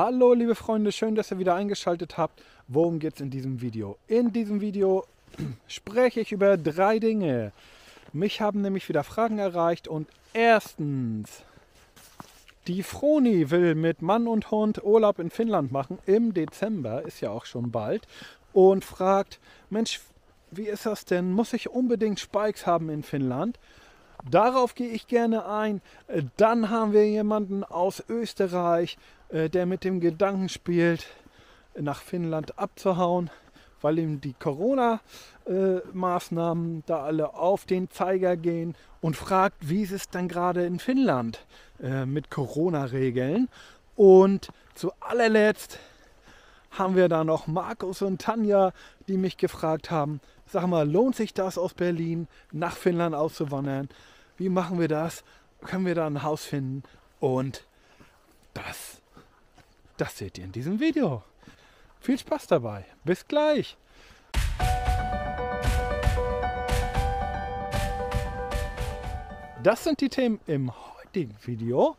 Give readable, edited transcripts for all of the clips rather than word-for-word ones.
Hallo liebe Freunde, schön, dass ihr wieder eingeschaltet habt. Worum geht es in diesem Video? In diesem Video spreche ich über 3 Dinge. Mich haben nämlich wieder Fragen erreicht und erstens, die Froni will mit Mann und Hund Urlaub in Finnland machen im Dezember, ist ja auch schon bald, und fragt, Mensch, wie ist das denn? Muss ich unbedingt Spikes haben in Finnland? Darauf gehe ich gerne ein. Dann haben wir jemanden aus Österreich, der mit dem Gedanken spielt, nach Finnland abzuhauen, weil ihm die Corona-Maßnahmen da alle auf den Zeiger gehen und fragt, wie ist es denn gerade in Finnland mit Corona-Regeln. Und zu allerletzt haben wir da noch Markus und Tanja, die mich gefragt haben, sag mal, lohnt sich das aus Berlin nach Finnland auszuwandern? Wie machen wir das? Können wir da ein Haus finden? Und das seht ihr in diesem Video. Viel Spaß dabei. Bis gleich. Das sind die Themen im heutigen Video.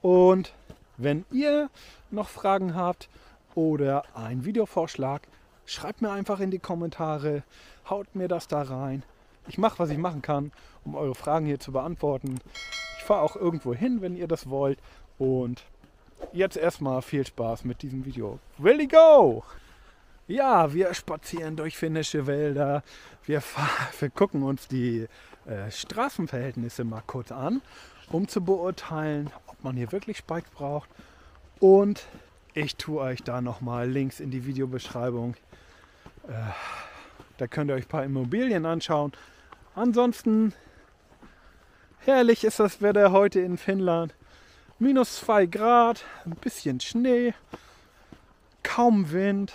Und wenn ihr noch Fragen habt oder einen Videovorschlag, schreibt mir einfach in die Kommentare, haut mir das da rein. Ich mache, was ich machen kann, um eure Fragen hier zu beantworten. Ich fahre auch irgendwo hin, wenn ihr das wollt. Und jetzt erstmal viel Spaß mit diesem Video. Ready, go! Ja, wir spazieren durch finnische Wälder. Wir gucken uns die Straßenverhältnisse mal kurz an, um zu beurteilen, ob man hier wirklich Spikes braucht. Und ich tue euch da nochmal Links in die Videobeschreibung. Da könnt ihr euch ein paar Immobilien anschauen. Ansonsten, herrlich ist das Wetter heute in Finnland. -2 Grad, ein bisschen Schnee, kaum Wind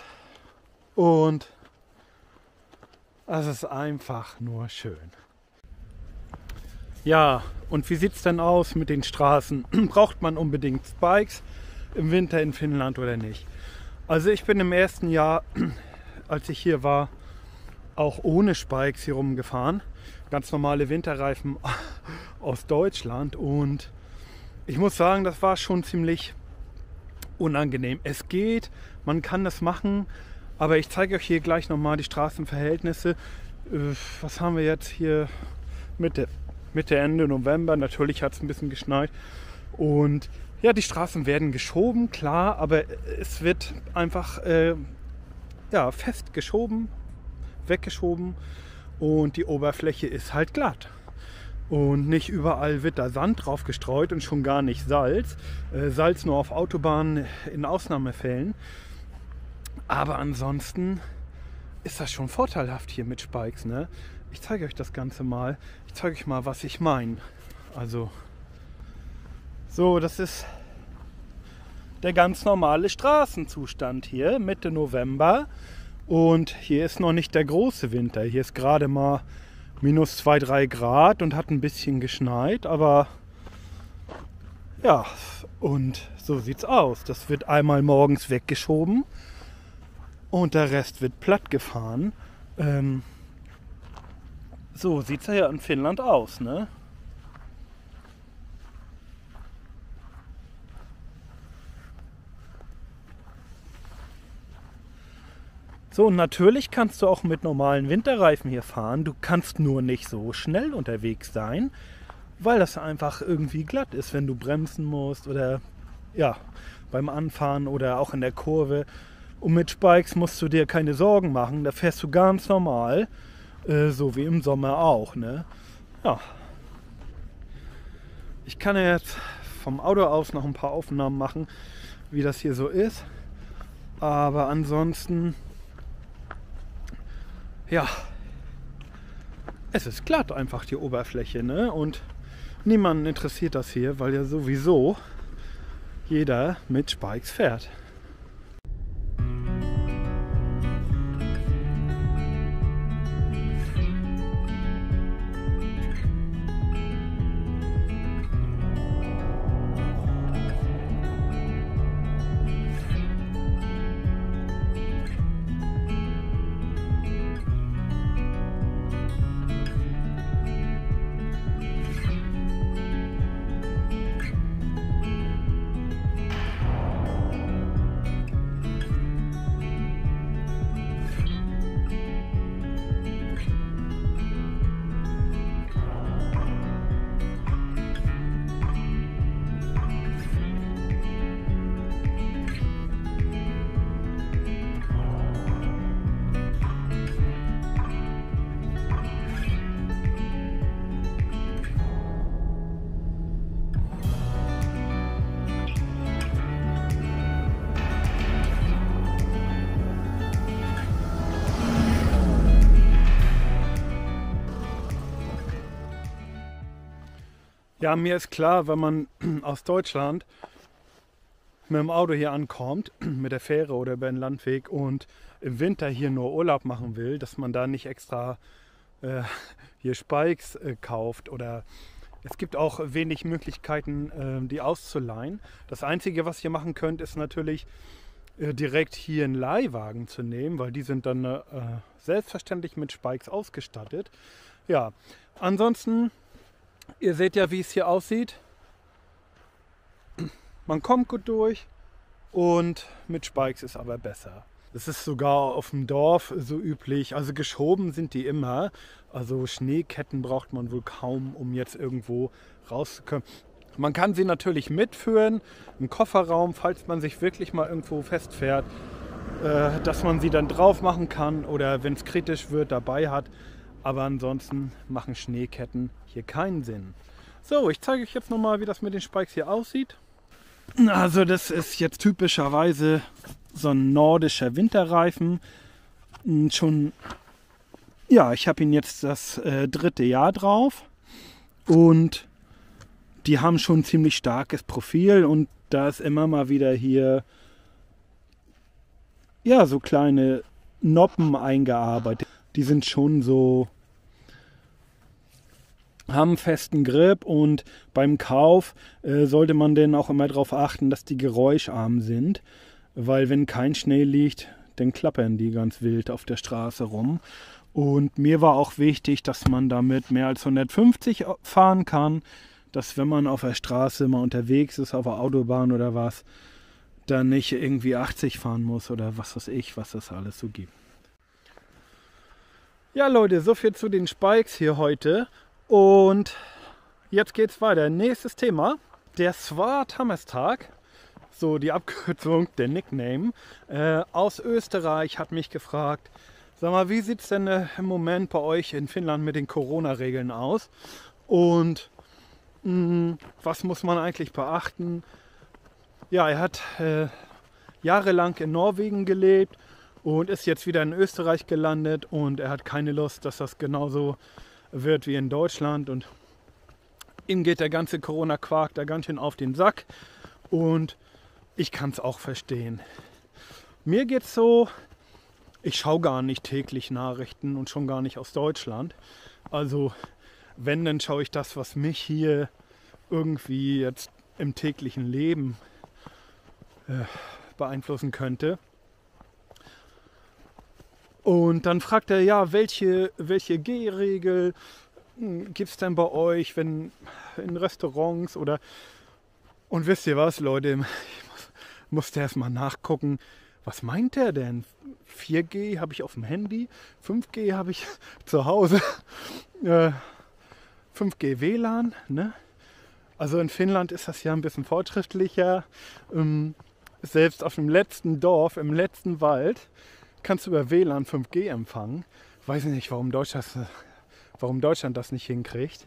und es ist einfach nur schön. Ja, und wie sieht es denn aus mit den Straßen? Braucht man unbedingt Spikes im Winter in Finnland oder nicht? Also ich bin im ersten Jahr, als ich hier war, auch ohne Spikes hier rumgefahren. Ganz normale Winterreifen aus Deutschland. Und ich muss sagen, das war schon ziemlich unangenehm. Es geht, man kann das machen, aber ich zeige euch hier gleich nochmal die Straßenverhältnisse. Was haben wir jetzt hier? Mitte, Ende November. Natürlich hat es ein bisschen geschneit. Und ja, die Straßen werden geschoben, klar, aber es wird einfach fest geschoben, weggeschoben und die Oberfläche ist halt glatt. Und nicht überall wird da Sand drauf gestreut und schon gar nicht Salz. Salz nur auf Autobahnen in Ausnahmefällen. Aber ansonsten ist das schon vorteilhaft hier mit Spikes, ne? Ich zeige euch das Ganze mal. Ich zeige euch mal, was ich meine. Also, so, das ist der ganz normale Straßenzustand hier, Mitte November. Und hier ist noch nicht der große Winter. Hier ist gerade mal -2, 3 Grad und hat ein bisschen geschneit. Aber ja, und so sieht's aus. Das wird einmal morgens weggeschoben und der Rest wird platt gefahren. So sieht's ja in Finnland aus, ne? So, natürlich kannst du auch mit normalen Winterreifen hier fahren. Du kannst nur nicht so schnell unterwegs sein, weil das einfach irgendwie glatt ist, wenn du bremsen musst oder ja, beim Anfahren oder auch in der Kurve. Und mit Spikes musst du dir keine Sorgen machen. Da fährst du ganz normal, so wie im Sommer auch, ne? Ja. Ich kann ja jetzt vom Auto aus noch ein paar Aufnahmen machen, wie das hier so ist. Aber ansonsten, ja, es ist glatt einfach die Oberfläche, ne? Und niemanden interessiert das hier, weil ja sowieso jeder mit Spikes fährt. Ja, mir ist klar, wenn man aus Deutschland mit dem Auto hier ankommt, mit der Fähre oder über den Landweg und im Winter hier nur Urlaub machen will, dass man da nicht extra hier Spikes kauft oder es gibt auch wenig Möglichkeiten, die auszuleihen. Das Einzige, was ihr machen könnt, ist natürlich direkt hier einen Leihwagen zu nehmen, weil die sind dann selbstverständlich mit Spikes ausgestattet. Ja, ansonsten, ihr seht ja, wie es hier aussieht. Man kommt gut durch und mit Spikes ist aber besser. Das ist sogar auf dem Dorf so üblich. Also geschoben sind die immer. Also Schneeketten braucht man wohl kaum, um jetzt irgendwo rauszukommen. Man kann sie natürlich mitführen im Kofferraum, falls man sich wirklich mal irgendwo festfährt, dass man sie dann drauf machen kann oder wenn es kritisch wird, dabei hat. Aber ansonsten machen Schneeketten hier keinen Sinn. So, ich zeige euch jetzt nochmal, wie das mit den Spikes hier aussieht. Also das ist jetzt typischerweise so ein nordischer Winterreifen. Schon, ja, ich habe ihn jetzt das 3. Jahr drauf und die haben schon ein ziemlich starkes Profil und da ist immer mal wieder hier ja so kleine Noppen eingearbeitet. Die sind schon so, haben festen Grip und beim Kauf sollte man denn auch immer darauf achten, dass die geräuscharm sind, weil wenn kein Schnee liegt, dann klappern die ganz wild auf der Straße rum. Und mir war auch wichtig, dass man damit mehr als 150 fahren kann, dass wenn man auf der Straße mal unterwegs ist, auf der Autobahn oder was, dann nicht irgendwie 80 fahren muss oder was weiß ich, was das alles so gibt. Ja Leute, so viel zu den Spikes hier heute. Und jetzt geht's weiter. Nächstes Thema, der Svar-Tammerstag, so die Abkürzung, der Nickname, aus Österreich hat mich gefragt, sag mal, wie sieht es denn im Moment bei euch in Finnland mit den Corona-Regeln aus? Und was muss man eigentlich beachten? Ja, er hat jahrelang in Norwegen gelebt und ist jetzt wieder in Österreich gelandet und er hat keine Lust, dass das genauso wird wie in Deutschland und ihm geht der ganze Corona-Quark da ganz schön auf den Sack und ich kann es auch verstehen. Mir geht's so, ich schaue gar nicht täglich Nachrichten und schon gar nicht aus Deutschland. Also wenn, dann schaue ich das, was mich hier irgendwie jetzt im täglichen Leben beeinflussen könnte. Und dann fragt er, ja, welche Gehregel gibt es denn bei euch, wenn in Restaurants oder... Und wisst ihr was, Leute, ich musste erst mal nachgucken, was meint er denn? 4G habe ich auf dem Handy, 5G habe ich zu Hause, 5G WLAN, ne? Also in Finnland ist das ja ein bisschen fortschrittlicher. Selbst auf dem letzten Dorf, im letzten Wald, kannst du über WLAN 5G empfangen. Weiß ich nicht, warum Deutschland das nicht hinkriegt.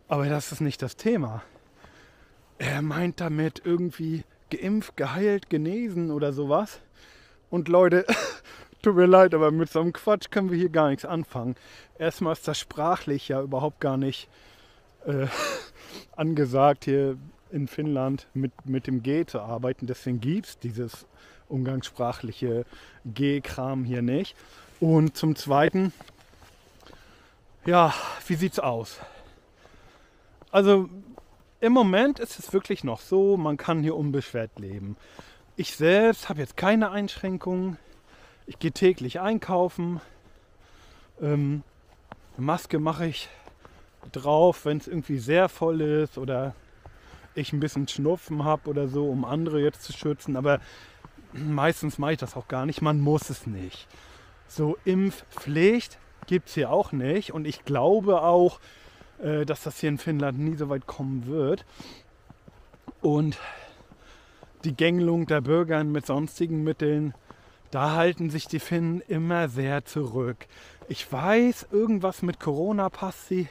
Aber das ist nicht das Thema. Er meint damit irgendwie geimpft, geheilt, genesen oder sowas. Und Leute, tut mir leid, aber mit so einem Quatsch können wir hier gar nichts anfangen. Erstmal ist das sprachlich ja überhaupt gar nicht angesagt, hier in Finnland mit dem G zu arbeiten. Deswegen gibt es dieses umgangssprachliche G-Kram hier nicht. Und zum Zweiten, ja, wie sieht's aus? Also im Moment ist es wirklich noch so, man kann hier unbeschwert leben. Ich selbst habe jetzt keine Einschränkungen. Ich gehe täglich einkaufen. Maske mache ich drauf, wenn es irgendwie sehr voll ist oder ich ein bisschen Schnupfen habe oder so, um andere jetzt zu schützen. Aber meistens mache ich das auch gar nicht. Man muss es nicht. So Impfpflicht gibt es hier auch nicht. Und ich glaube auch, dass das hier in Finnland nie so weit kommen wird. Und die Gängelung der Bürger mit sonstigen Mitteln, da halten sich die Finnen immer sehr zurück. Ich weiß, irgendwas mit Corona-Passi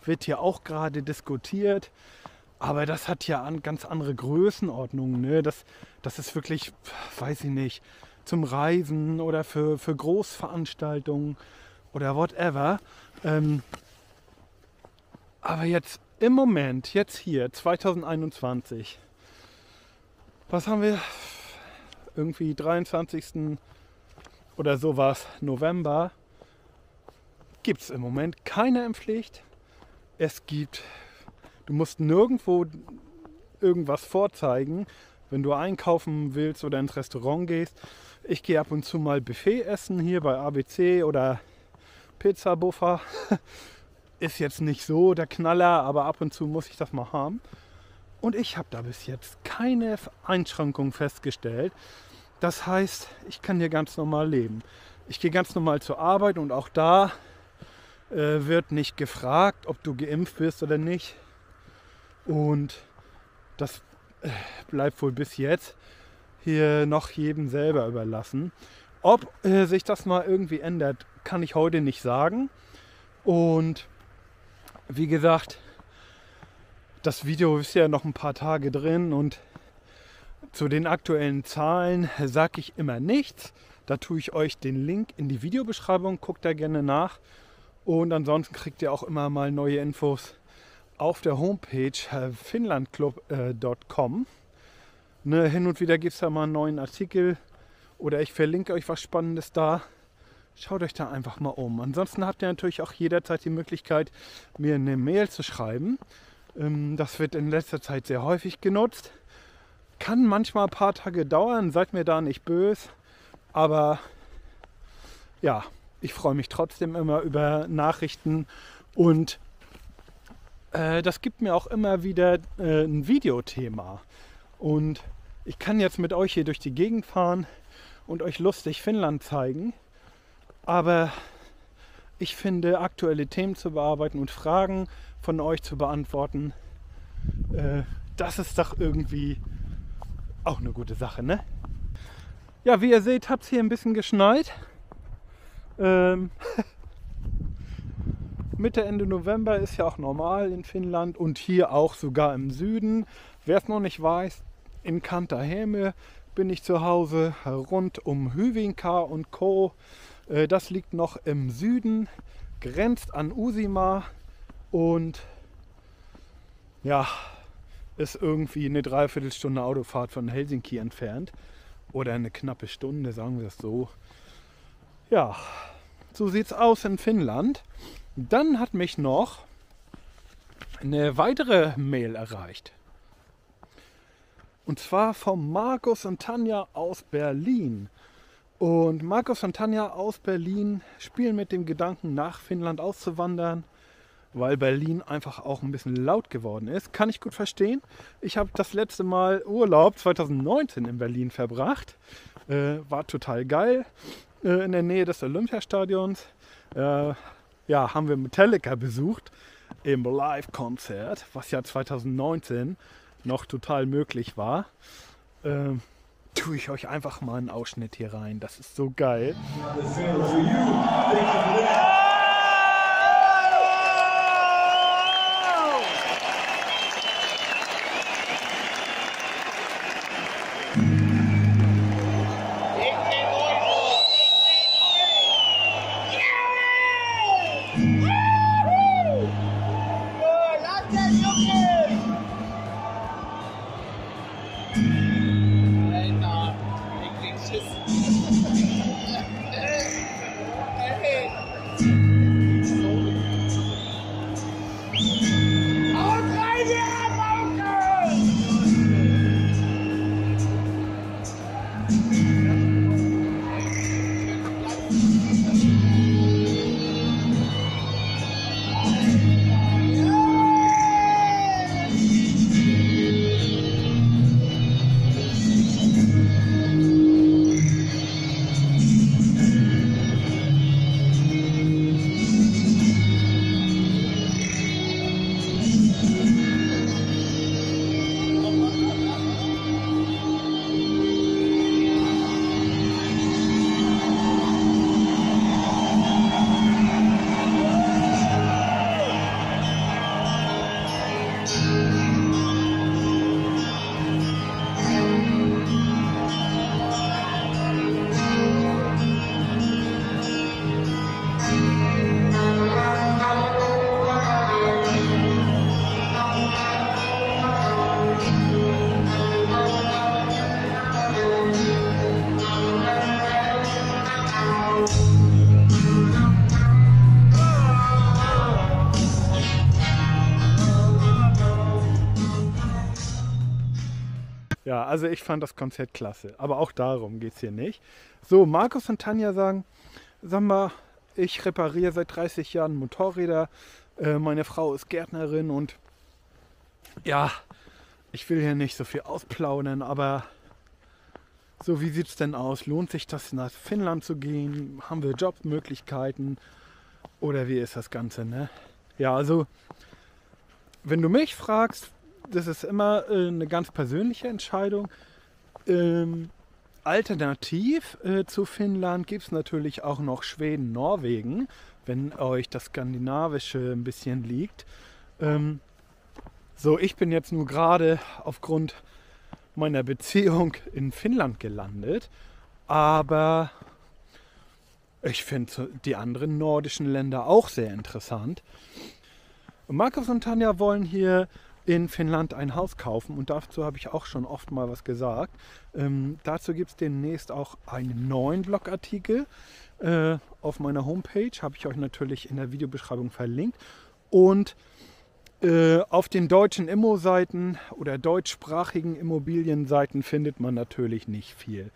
wird hier auch gerade diskutiert. Aber das hat ja ganz andere Größenordnungen. Ne? Das ist wirklich, weiß ich nicht, zum Reisen oder für Großveranstaltungen oder whatever. Aber jetzt im Moment, jetzt hier, 2021, was haben wir? Irgendwie 23. oder sowas, November, gibt es im Moment keine Impfpflicht. Du musst nirgendwo irgendwas vorzeigen, wenn du einkaufen willst oder ins Restaurant gehst. Ich gehe ab und zu mal Buffet essen hier bei ABC oder Pizza Buffer. Ist jetzt nicht so der Knaller, aber ab und zu muss ich das mal haben. Und ich habe da bis jetzt keine Einschränkung festgestellt. Das heißt, ich kann hier ganz normal leben. Ich gehe ganz normal zur Arbeit und auch da wird nicht gefragt, ob du geimpft bist oder nicht. Und das bleibt wohl bis jetzt hier noch jedem selber überlassen. Ob sich das mal irgendwie ändert, kann ich heute nicht sagen. Und wie gesagt, das Video ist ja noch ein paar Tage drin und zu den aktuellen Zahlen sage ich immer nichts. Da tue ich euch den Link in die Videobeschreibung, guckt da gerne nach. Und ansonsten kriegt ihr auch immer mal neue Infos auf der Homepage finlandclub.com. Ne, hin und wieder gibt es da mal einen neuen Artikel oder ich verlinke euch was Spannendes da. Schaut euch da einfach mal um. Ansonsten habt ihr natürlich auch jederzeit die Möglichkeit, mir eine Mail zu schreiben. Das wird in letzter Zeit sehr häufig genutzt. Kann manchmal ein paar Tage dauern, seid mir da nicht böse. Aber ja, ich freue mich trotzdem immer über Nachrichten und das gibt mir auch immer wieder ein Videothema. Und ich kann jetzt mit euch hier durch die Gegend fahren und euch lustig Finnland zeigen. Aber ich finde, aktuelle Themen zu bearbeiten und Fragen von euch zu beantworten, das ist doch irgendwie auch eine gute Sache, ne? Ja, wie ihr seht, hat es hier ein bisschen geschneit. Mitte, Ende November ist ja auch normal in Finnland und hier auch sogar im Süden. Wer es noch nicht weiß, in Kanta-Häme bin ich zu Hause, rund um Hyvinkää und Co. Das liegt noch im Süden, grenzt an Uusimaa und ja, ist irgendwie eine Dreiviertelstunde Autofahrt von Helsinki entfernt. Oder eine knappe Stunde, sagen wir es so. Ja, so sieht es aus in Finnland. Dann hat mich noch eine weitere Mail erreicht. Und zwar von Markus und Tanja aus Berlin. Und Markus und Tanja aus Berlin spielen mit dem Gedanken, nach Finnland auszuwandern, weil Berlin einfach auch ein bisschen laut geworden ist. Kann ich gut verstehen. Ich habe das letzte Mal Urlaub 2019 in Berlin verbracht. War total geil. In der Nähe des Olympiastadions. Ja, haben wir Metallica besucht im Live-Konzert, was ja 2019 noch total möglich war. Tue ich euch einfach mal einen Ausschnitt hier rein. Das ist so geil. Also ich fand das Konzert klasse, aber auch darum geht es hier nicht. So, Markus und Tanja sagen, sag mal, ich repariere seit 30 Jahren Motorräder, meine Frau ist Gärtnerin und ja, ich will hier nicht so viel ausplaudern, aber so, wie sieht es denn aus? Lohnt sich das, nach Finnland zu gehen? Haben wir Jobmöglichkeiten? Oder wie ist das Ganze, ne? Ja, also, wenn du mich fragst, das ist immer eine ganz persönliche Entscheidung. Alternativ zu Finnland gibt es natürlich auch noch Schweden, Norwegen, wenn euch das Skandinavische ein bisschen liegt. So, ich bin jetzt nur gerade aufgrund meiner Beziehung in Finnland gelandet, aber ich finde die anderen nordischen Länder auch sehr interessant. Markus und Tanja wollen hier in Finnland ein Haus kaufen und dazu habe ich auch schon oft mal was gesagt. Dazu gibt es demnächst auch einen neuen Blogartikel auf meiner Homepage, habe ich euch natürlich in der Videobeschreibung verlinkt. Und auf den deutschen Immo-Seiten oder deutschsprachigen Immobilienseiten findet man natürlich nicht viel.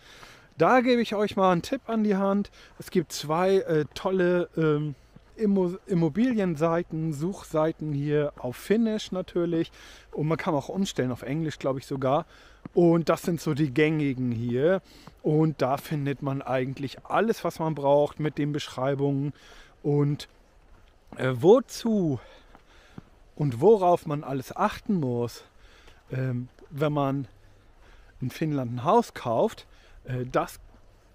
Da gebe ich euch mal einen Tipp an die Hand. Es gibt zwei tolle Immobilienseiten, Suchseiten hier auf Finnisch natürlich. Und man kann auch umstellen auf Englisch, glaube ich sogar. Und das sind so die gängigen hier. Und da findet man eigentlich alles, was man braucht mit den Beschreibungen. Und wozu und worauf man alles achten muss, wenn man in Finnland ein Haus kauft, das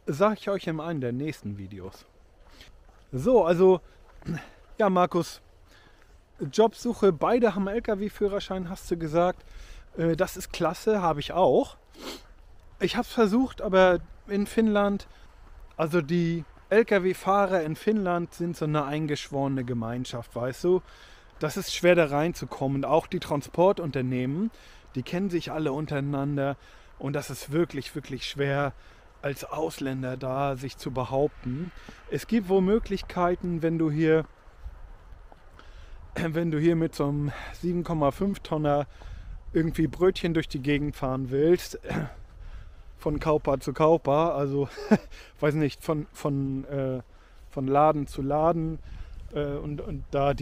sage ich euch in einem der nächsten Videos. So, also, ja Markus, Jobsuche, beide haben LKW-Führerschein, hast du gesagt. Das ist klasse, habe ich auch. Ich habe es versucht, aber in Finnland, also die LKW-Fahrer in Finnland sind so eine eingeschworene Gemeinschaft, weißt du. Das ist schwer da reinzukommen. Auch die Transportunternehmen, die kennen sich alle untereinander und das ist wirklich, wirklich schwer als Ausländer da sich zu behaupten. Es gibt wohl Möglichkeiten, wenn du hier mit so einem 7,5 Tonner irgendwie Brötchen durch die Gegend fahren willst, von Kaupa zu Kaupa, also weiß nicht, von Laden zu Laden, und da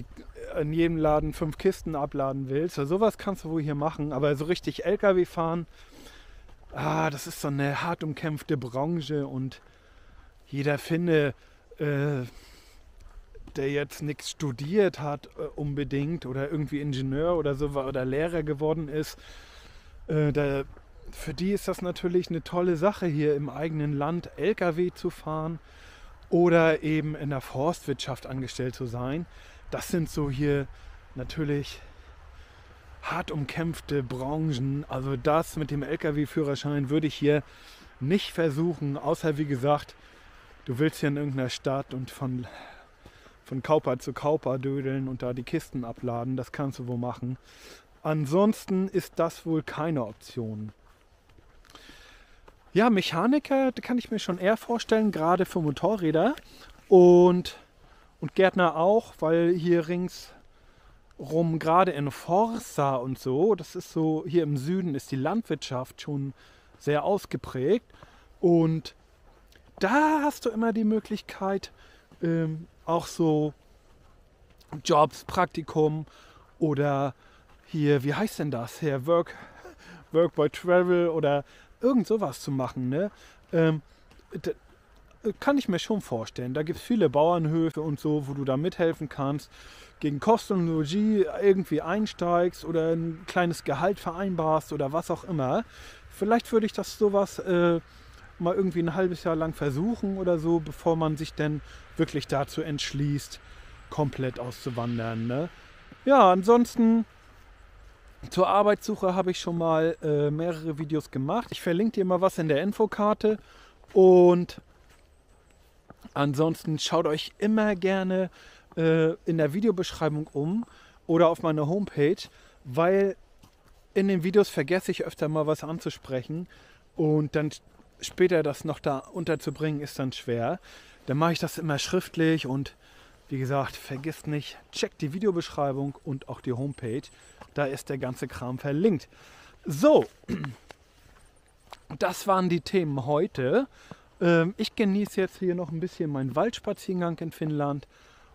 in jedem Laden 5 Kisten abladen willst. Also sowas kannst du wohl hier machen, aber so richtig LKW fahren, das ist so eine hart umkämpfte Branche und jeder Finne, der jetzt nichts studiert hat unbedingt oder irgendwie Ingenieur oder so war oder Lehrer geworden ist, für die ist das natürlich eine tolle Sache, hier im eigenen Land LKW zu fahren oder eben in der Forstwirtschaft angestellt zu sein. Das sind so hier natürlich hart umkämpfte Branchen. Also das mit dem LKW-Führerschein würde ich hier nicht versuchen, außer wie gesagt, du willst hier in irgendeiner Stadt und von Kaupa zu Kaupa dödeln und da die Kisten abladen. Das kannst du wohl machen. Ansonsten ist das wohl keine Option. Ja, Mechaniker, da kann ich mir schon eher vorstellen, gerade für Motorräder und Gärtner auch, weil hier ringsrum, gerade in Forza und so, das ist so, hier im Süden ist die Landwirtschaft schon sehr ausgeprägt und da hast du immer die Möglichkeit, auch so Jobs, Praktikum oder hier, wie heißt denn das? Hier, Work by Travel oder irgend sowas zu machen, ne? Kann ich mir schon vorstellen. Da gibt es viele Bauernhöfe und so, wo du da mithelfen kannst, gegen Kosten und Logis irgendwie einsteigst oder ein kleines Gehalt vereinbarst oder was auch immer. Vielleicht würde ich das sowas mal irgendwie ein halbes Jahr lang versuchen oder so, bevor man sich denn wirklich dazu entschließt, komplett auszuwandern, ne? Ja, ansonsten zur Arbeitssuche habe ich schon mal mehrere Videos gemacht. Ich verlinke dir mal was in der Infokarte und ansonsten schaut euch immer gerne in der Videobeschreibung um oder auf meiner Homepage, weil in den Videos vergesse ich öfter mal was anzusprechen und dann später das noch da unterzubringen ist dann schwer. Dann mache ich das immer schriftlich und wie gesagt, vergisst nicht, checkt die Videobeschreibung und auch die Homepage. Da ist der ganze Kram verlinkt. So, das waren die Themen heute. Ich genieße jetzt hier noch ein bisschen meinen Waldspaziergang in Finnland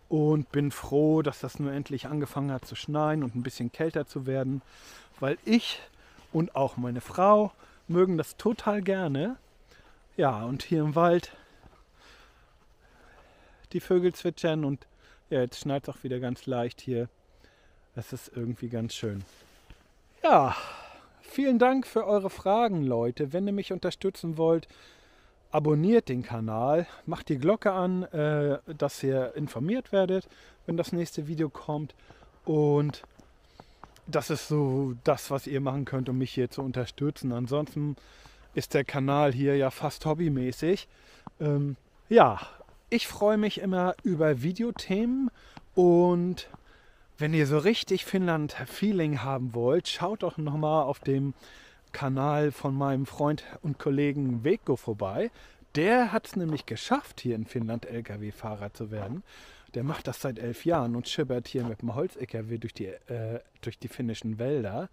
und bin froh, dass das nur endlich angefangen hat zu schneien und ein bisschen kälter zu werden, weil ich und auch meine Frau mögen das total gerne. Ja, und hier im Wald die Vögel zwitschern und ja, jetzt schneit es auch wieder ganz leicht hier. Das ist irgendwie ganz schön. Ja, vielen Dank für eure Fragen, Leute. Wenn ihr mich unterstützen wollt, abonniert den Kanal, macht die Glocke an, dass ihr informiert werdet, wenn das nächste Video kommt. Und das ist so das, was ihr machen könnt, um mich hier zu unterstützen. Ansonsten ist der Kanal hier ja fast hobbymäßig. Ja, ich freue mich immer über Videothemen und wenn ihr so richtig Finnland-Feeling haben wollt, schaut doch nochmal auf dem Kanal von meinem Freund und Kollegen Veikko vorbei. Der hat es nämlich geschafft, hier in Finnland LKW-Fahrer zu werden. Der macht das seit 11 Jahren und schippert hier mit dem Holz-LKW durch die finnischen Wälder.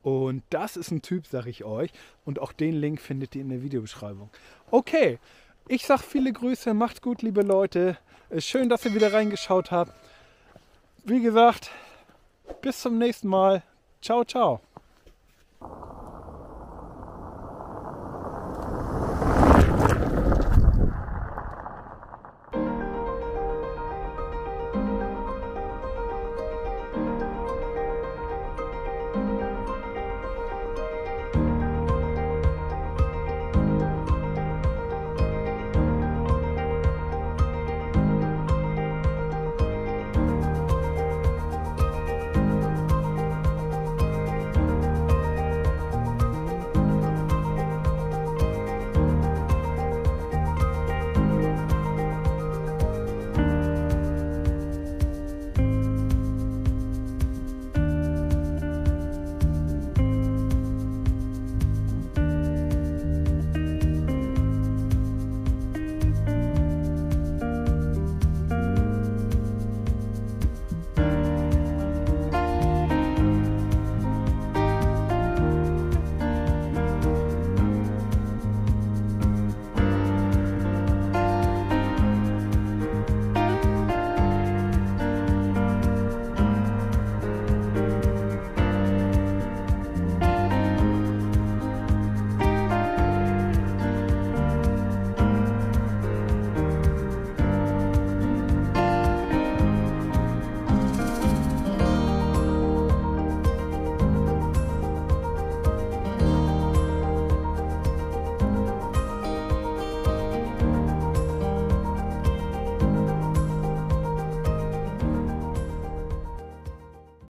Und das ist ein Typ, sag ich euch. Und auch den Link findet ihr in der Videobeschreibung. Okay, ich sag viele Grüße, macht's gut, liebe Leute. Schön, dass ihr wieder reingeschaut habt. Wie gesagt, bis zum nächsten Mal. Ciao, ciao.